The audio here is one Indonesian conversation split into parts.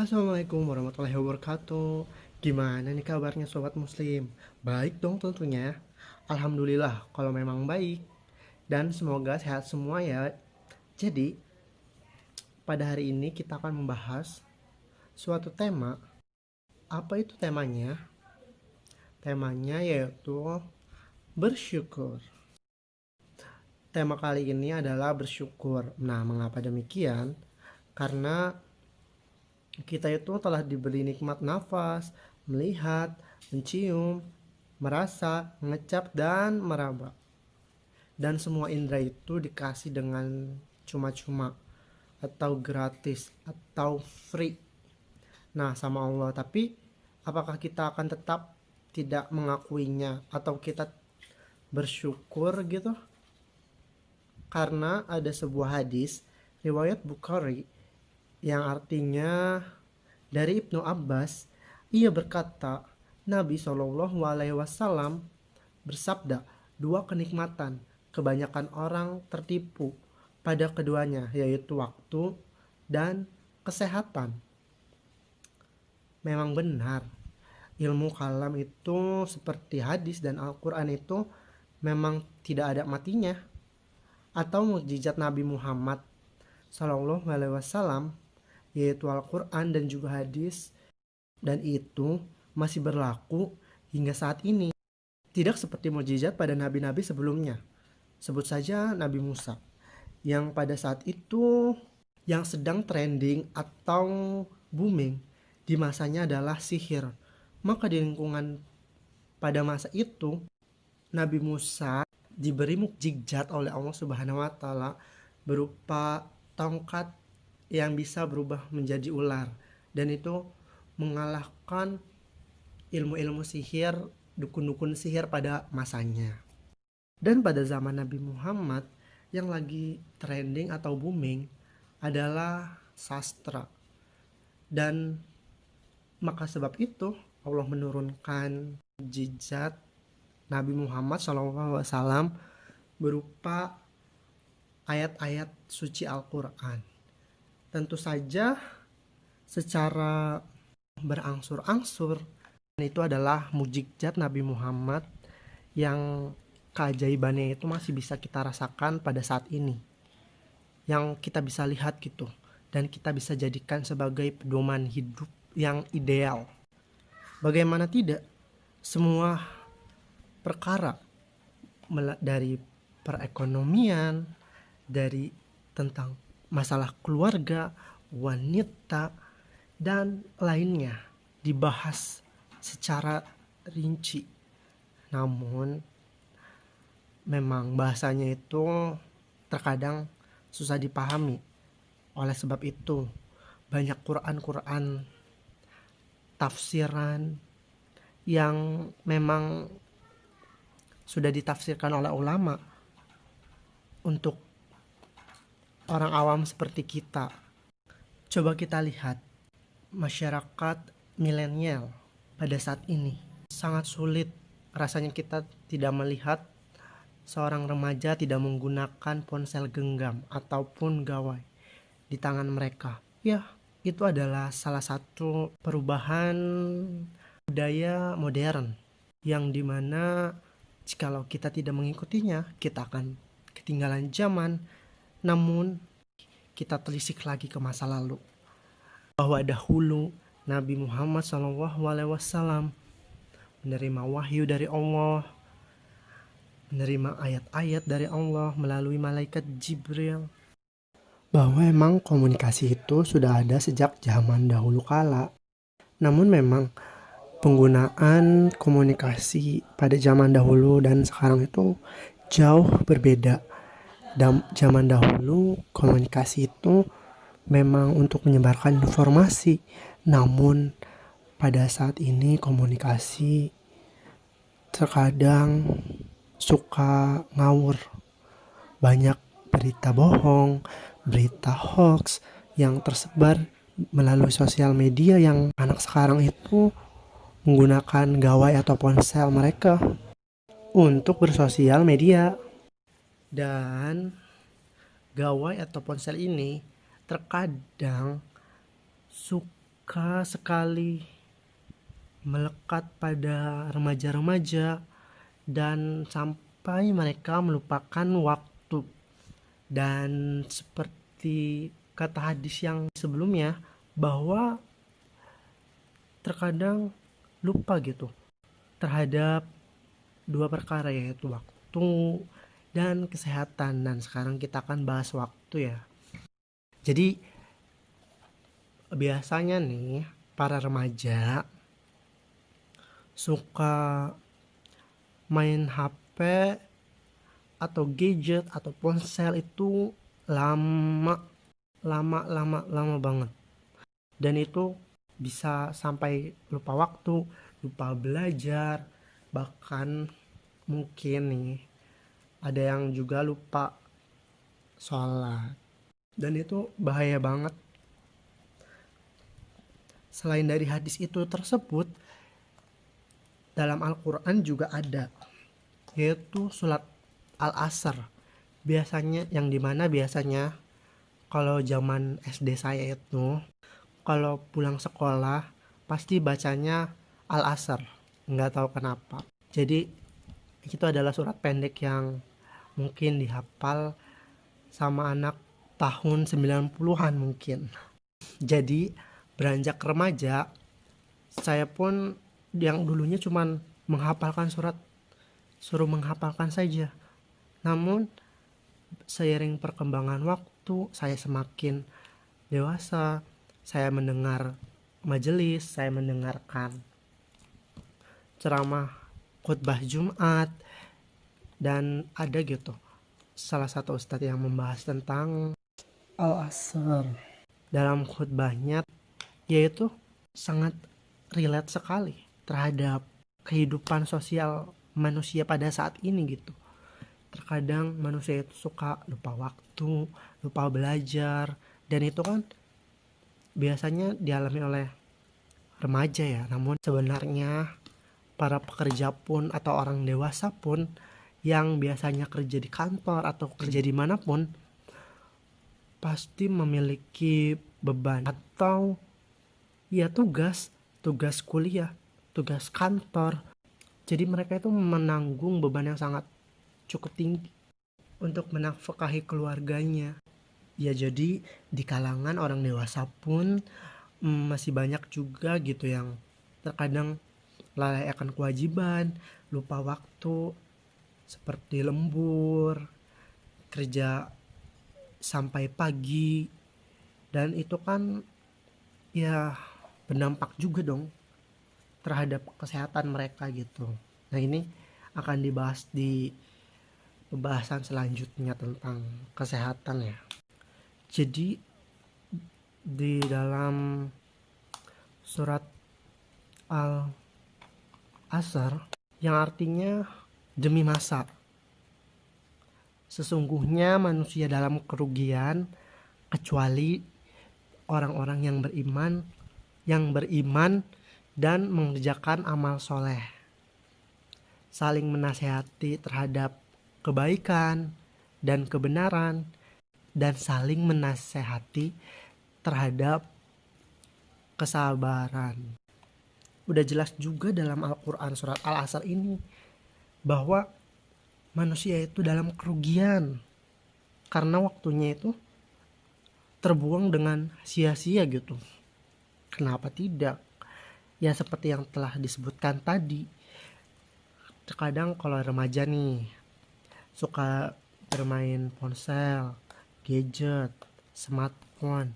Assalamualaikum warahmatullahi wabarakatuh. Gimana nih kabarnya sobat muslim? Baik dong tentunya. Alhamdulillah kalau memang baik. Dan semoga sehat semua ya. Jadi pada hari ini kita akan membahas suatu tema. Apa itu temanya? Temanya yaitu bersyukur. Tema kali ini adalah bersyukur. Nah, mengapa demikian? Karena kita itu telah diberi nikmat nafas, melihat, mencium, merasa, mengecap, dan meraba. Dan semua indera itu dikasih dengan cuma-cuma atau gratis atau free. Nah, sama Allah. Tapi apakah kita akan tetap tidak mengakuinya atau kita bersyukur gitu? Karena ada sebuah hadis riwayat Bukhari yang artinya dari Ibnu Abbas, ia berkata, Nabi Shallallahu Alaihi Wasallam bersabda, dua kenikmatan kebanyakan orang tertipu pada keduanya, yaitu waktu dan kesehatan. Memang benar, ilmu kalam itu seperti hadis dan Al-Quran itu memang tidak ada matinya. Atau mukjizat Nabi Muhammad Shallallahu Alaihi Wasallam, yaitu Al-Quran dan juga hadis, dan itu masih berlaku hingga saat ini. Tidak seperti mukjizat pada nabi-nabi sebelumnya. Sebut saja Nabi Musa, yang pada saat itu yang sedang trending atau booming di masanya adalah sihir. Maka di lingkungan pada masa itu, Nabi Musa diberi mukjizat oleh Allah Subhanahu wa taala berupa tongkat yang bisa berubah menjadi ular, dan itu mengalahkan ilmu-ilmu sihir, dukun-dukun sihir pada masanya. Dan pada zaman Nabi Muhammad yang lagi trending atau booming adalah sastra. Dan maka sebab itu Allah menurunkan mukjizat Nabi Muhammad SAW berupa ayat-ayat suci Al-Quran. Tentu saja secara berangsur-angsur itu adalah mukjizat Nabi Muhammad yang keajaibannya itu masih bisa kita rasakan pada saat ini, yang kita bisa lihat gitu, dan kita bisa jadikan sebagai pedoman hidup yang ideal. Bagaimana tidak, semua perkara dari perekonomian, dari tentang masalah keluarga, wanita, dan lainnya dibahas secara rinci. Namun memang bahasanya itu terkadang susah dipahami. Oleh sebab itu banyak Quran tafsiran yang memang sudah ditafsirkan oleh ulama untuk orang awam seperti kita. Coba kita lihat masyarakat milenial pada saat ini. Sangat sulit rasanya kita tidak melihat seorang remaja tidak menggunakan ponsel genggam ataupun gawai di tangan mereka. Ya, itu adalah salah satu perubahan budaya modern yang dimana jikalau kita tidak mengikutinya, kita akan ketinggalan zaman. Namun kita telisik lagi ke masa lalu, bahwa dahulu Nabi Muhammad SAW menerima wahyu dari Allah, menerima ayat-ayat dari Allah melalui malaikat Jibril, bahwa memang komunikasi itu sudah ada sejak zaman dahulu kala. Namun memang penggunaan komunikasi pada zaman dahulu dan sekarang itu jauh berbeda. Zaman dahulu komunikasi itu memang untuk menyebarkan informasi, namun pada saat ini komunikasi terkadang suka ngawur. Banyak berita bohong, berita hoax yang tersebar melalui sosial media, yang anak sekarang itu menggunakan gawai atau ponsel mereka untuk bersosial media. Dan gawai atau ponsel ini terkadang suka sekali melekat pada remaja-remaja dan sampai mereka melupakan waktu. Dan seperti kata hadis yang sebelumnya, bahwa terkadang lupa gitu terhadap dua perkara, yaitu waktu dan kesehatan. Dan sekarang kita akan bahas waktu ya. Jadi biasanya nih para remaja suka main HP atau gadget atau ponsel itu lama banget. Dan itu bisa sampai lupa waktu, lupa belajar, bahkan mungkin nih ada yang juga lupa sholat. Dan itu bahaya banget. Selain dari hadis itu tersebut, dalam Al-Quran juga ada, yaitu surat Al-Asr. Biasanya, yang dimana biasanya kalau zaman SD saya itu, kalau pulang sekolah pasti bacanya Al-Asr. Nggak tahu kenapa. Jadi itu adalah surat pendek yang mungkin dihafal sama anak tahun 90-an mungkin. Jadi beranjak remaja, saya pun yang dulunya cuman menghafalkan surat, suruh menghafalkan saja. Namun seiring perkembangan waktu, saya semakin dewasa, saya mendengar majelis, saya mendengarkan ceramah khutbah Jumat, dan ada gitu salah satu ustadz yang membahas tentang Al-Asr dalam khutbahnya, yaitu sangat relate sekali terhadap kehidupan sosial manusia pada saat ini gitu. Terkadang manusia itu suka lupa waktu, lupa belajar, dan itu kan biasanya dialami oleh remaja ya. Namun sebenarnya para pekerja pun atau orang dewasa pun yang biasanya kerja di kantor atau kerja dimanapun pasti memiliki beban atau ya tugas kuliah, tugas kantor. Jadi mereka itu menanggung beban yang sangat cukup tinggi untuk menafkahi keluarganya. Ya jadi di kalangan orang dewasa pun masih banyak juga gitu yang terkadang lalai akan kewajiban, lupa waktu, seperti lembur, kerja sampai pagi, dan itu kan ya berdampak juga dong terhadap kesehatan mereka gitu. Nah ini akan dibahas di pembahasan selanjutnya tentang kesehatan ya. Jadi di dalam surat Al-Asr yang artinya demi masa, sesungguhnya manusia dalam kerugian kecuali orang-orang yang beriman dan mengerjakan amal soleh, saling menasihati terhadap kebaikan dan kebenaran, dan saling menasihati terhadap kesabaran. Udah jelas juga dalam Al-Quran surat Al-Asr ini bahwa manusia itu dalam kerugian karena waktunya itu terbuang dengan sia-sia gitu. Kenapa tidak? Ya seperti yang telah disebutkan tadi, terkadang kalau remaja nih suka bermain ponsel, gadget, smartphone,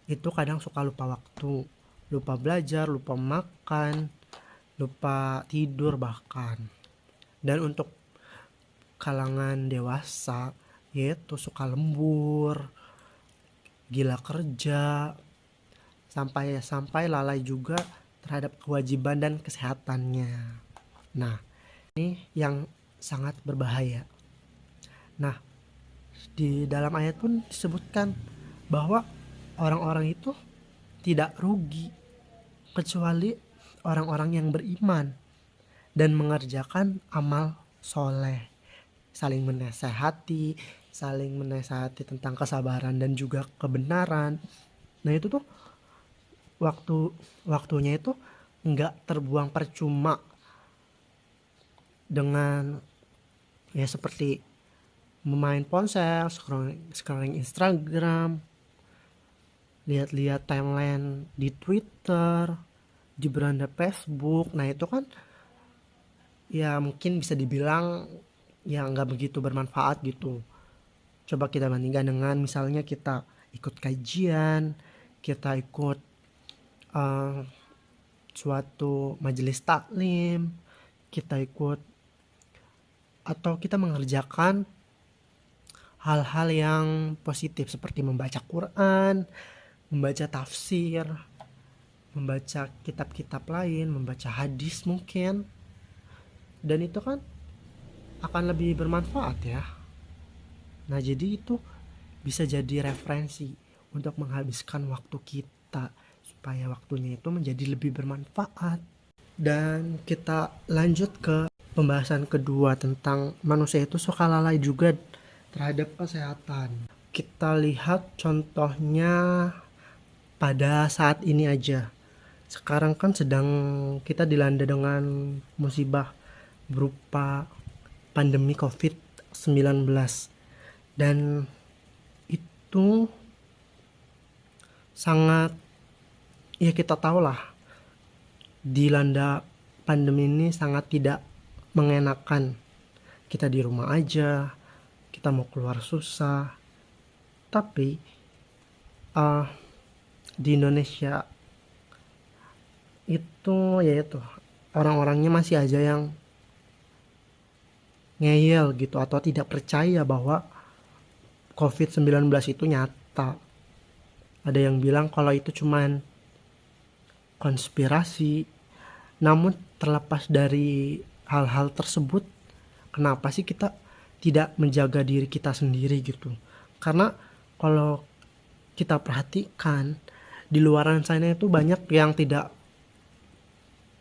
itu kadang suka lupa waktu, lupa belajar, lupa makan, lupa tidur bahkan. Dan untuk kalangan dewasa yaitu suka lembur, gila kerja, sampai lalai juga terhadap kewajiban dan kesehatannya. Nah, ini yang sangat berbahaya. Nah, di dalam ayat pun disebutkan bahwa orang-orang itu tidak rugi kecuali orang-orang yang beriman dan mengerjakan amal soleh, saling menasehati tentang kesabaran dan juga kebenaran. Nah itu tuh waktu waktunya itu nggak terbuang percuma dengan ya seperti memain ponsel, scrolling Instagram, lihat-lihat timeline di Twitter, di beranda Facebook. Nah itu kan ya mungkin bisa dibilang ya nggak begitu bermanfaat gitu. Coba kita bandingkan dengan misalnya kita ikut kajian, kita ikut eh, suatu majelis taklim, kita ikut atau kita mengerjakan hal-hal yang positif seperti membaca Quran, membaca tafsir, membaca kitab-kitab lain, membaca hadis mungkin. Dan itu kan akan lebih bermanfaat ya. Nah, jadi itu bisa jadi referensi untuk menghabiskan waktu kita supaya waktunya itu menjadi lebih bermanfaat. Dan kita lanjut ke pembahasan kedua tentang manusia itu suka lalai juga terhadap kesehatan. Kita lihat contohnya pada saat ini aja. Sekarang kan sedang kita dilanda dengan musibah berupa pandemi COVID-19. Dan itu sangat, ya kita tahu lah, dilanda pandemi ini sangat tidak mengenakan. Kita di rumah aja, kita mau keluar susah. Tapi di Indonesia itu yaitu orang-orangnya masih aja yang ngeyel gitu atau tidak percaya bahwa COVID-19 itu nyata. Ada yang bilang kalau itu cuman konspirasi. Namun terlepas dari hal-hal tersebut, kenapa sih kita tidak menjaga diri kita sendiri gitu? Karena kalau kita perhatikan di luaran sana itu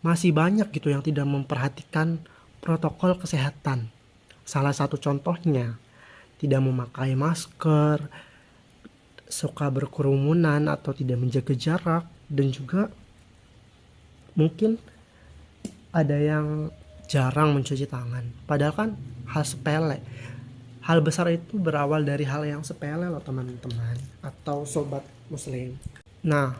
masih banyak gitu yang tidak memperhatikan protokol kesehatan. Salah satu contohnya tidak memakai masker, suka berkerumunan atau tidak menjaga jarak, dan juga mungkin ada yang jarang mencuci tangan. Padahal kan hal sepele. Hal besar itu berawal dari hal yang sepele loh teman-teman atau sobat muslim. Nah,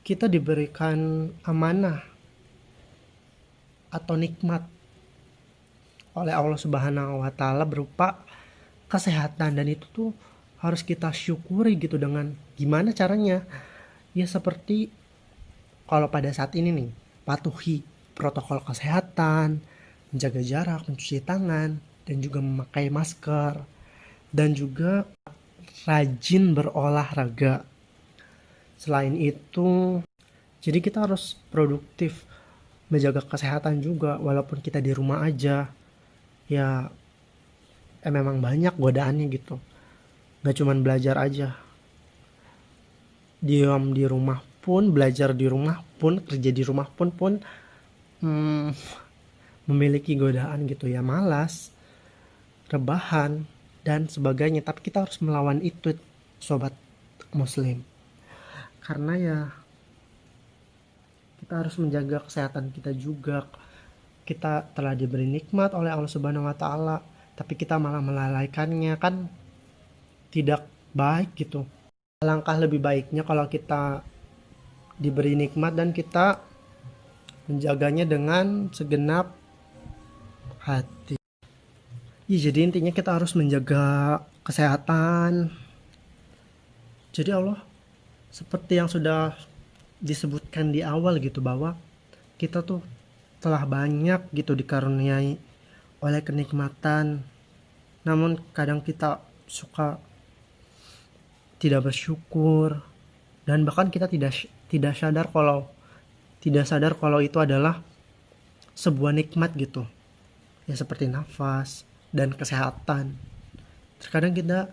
kita diberikan amanah atau nikmat oleh Allah Subhanahu wa taala berupa kesehatan, dan itu tuh harus kita syukuri gitu. Dengan gimana caranya? Ya seperti kalau pada saat ini nih, patuhi protokol kesehatan, menjaga jarak, mencuci tangan, dan juga memakai masker, dan juga rajin berolahraga. Selain itu, jadi kita harus produktif, menjaga kesehatan juga walaupun kita di rumah aja. Ya, memang banyak godaannya gitu. Gak cuman belajar aja. Diam di rumah pun, belajar di rumah pun, kerja di rumah pun memiliki godaan gitu ya, malas, rebahan, dan sebagainya. Tapi kita harus melawan itu, sobat muslim. Karena ya kita harus menjaga kesehatan kita juga. Kita telah diberi nikmat oleh Allah Subhanahu wa taala, tapi kita malah melalaikannya, kan tidak baik gitu. Alangkah lebih baiknya kalau kita diberi nikmat dan kita menjaganya dengan segenap hati. Ya, jadi intinya kita harus menjaga kesehatan. Jadi Allah seperti yang sudah disebutkan di awal gitu, bahwa kita tuh telah banyak gitu dikaruniai oleh kenikmatan, namun kadang kita suka tidak bersyukur, dan bahkan kita tidak sadar kalau itu adalah sebuah nikmat gitu ya, seperti nafas dan kesehatan. Terkadang kita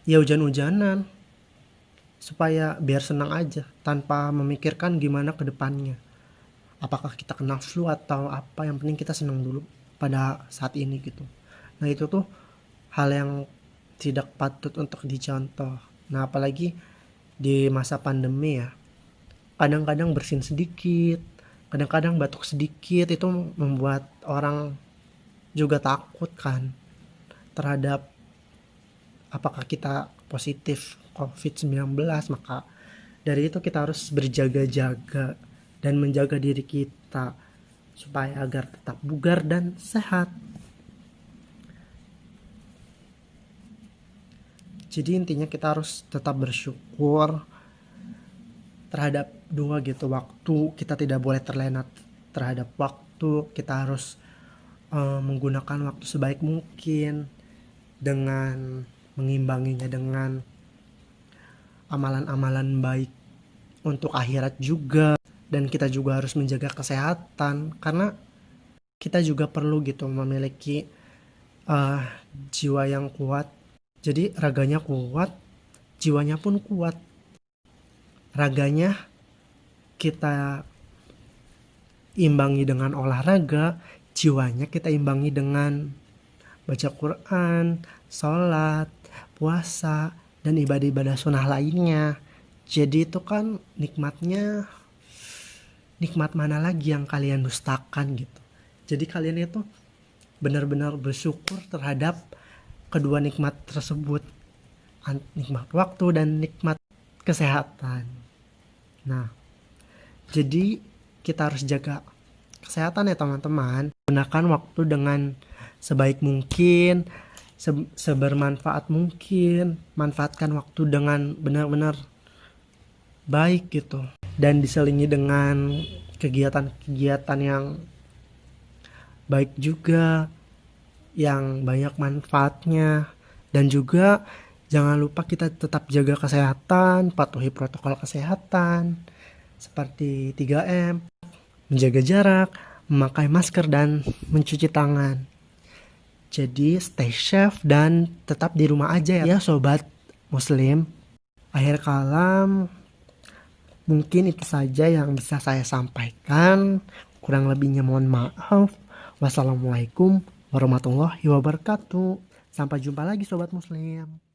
ya hujan-hujanan supaya biar senang aja tanpa memikirkan gimana ke depannya, apakah kita kena flu atau apa, yang penting kita senang dulu pada saat ini gitu. Nah itu tuh hal yang tidak patut untuk dicontoh. Nah apalagi di masa pandemi ya. Kadang-kadang bersin sedikit, kadang-kadang batuk sedikit, itu membuat orang juga takut kan terhadap apakah kita positif COVID-19. Maka dari itu kita harus berjaga-jaga dan menjaga diri kita supaya agar tetap bugar dan sehat. Jadi intinya kita harus tetap bersyukur terhadap dua gitu waktu. Kita tidak boleh terlena terhadap waktu. Kita harus menggunakan waktu sebaik mungkin dengan mengimbanginya dengan amalan-amalan baik untuk akhirat juga. Dan kita juga harus menjaga kesehatan karena kita juga perlu gitu memiliki eh, jiwa yang kuat. Jadi raganya kuat, jiwanya pun kuat. Raganya kita imbangi dengan olahraga, jiwanya kita imbangi dengan baca Quran, sholat, puasa, dan ibadah-ibadah sunnah lainnya. Jadi itu kan nikmatnya, nikmat mana lagi yang kalian dustakan gitu. Jadi kalian itu benar-benar bersyukur terhadap kedua nikmat tersebut, nikmat waktu dan nikmat kesehatan. Nah, jadi kita harus jaga kesehatan ya teman-teman. Gunakan waktu dengan sebaik mungkin, sebermanfaat mungkin. Manfaatkan waktu dengan benar-benar baik gitu. Dan diselingi dengan kegiatan-kegiatan yang baik juga, yang banyak manfaatnya. Dan juga jangan lupa kita tetap jaga kesehatan, patuhi protokol kesehatan seperti 3M, menjaga jarak, memakai masker, dan mencuci tangan. Jadi stay safe dan tetap di rumah aja ya sobat muslim. Akhir kalam, mungkin itu saja yang bisa saya sampaikan. Kurang lebihnya mohon maaf. Wassalamualaikum warahmatullahi wabarakatuh. Sampai jumpa lagi sobat muslim.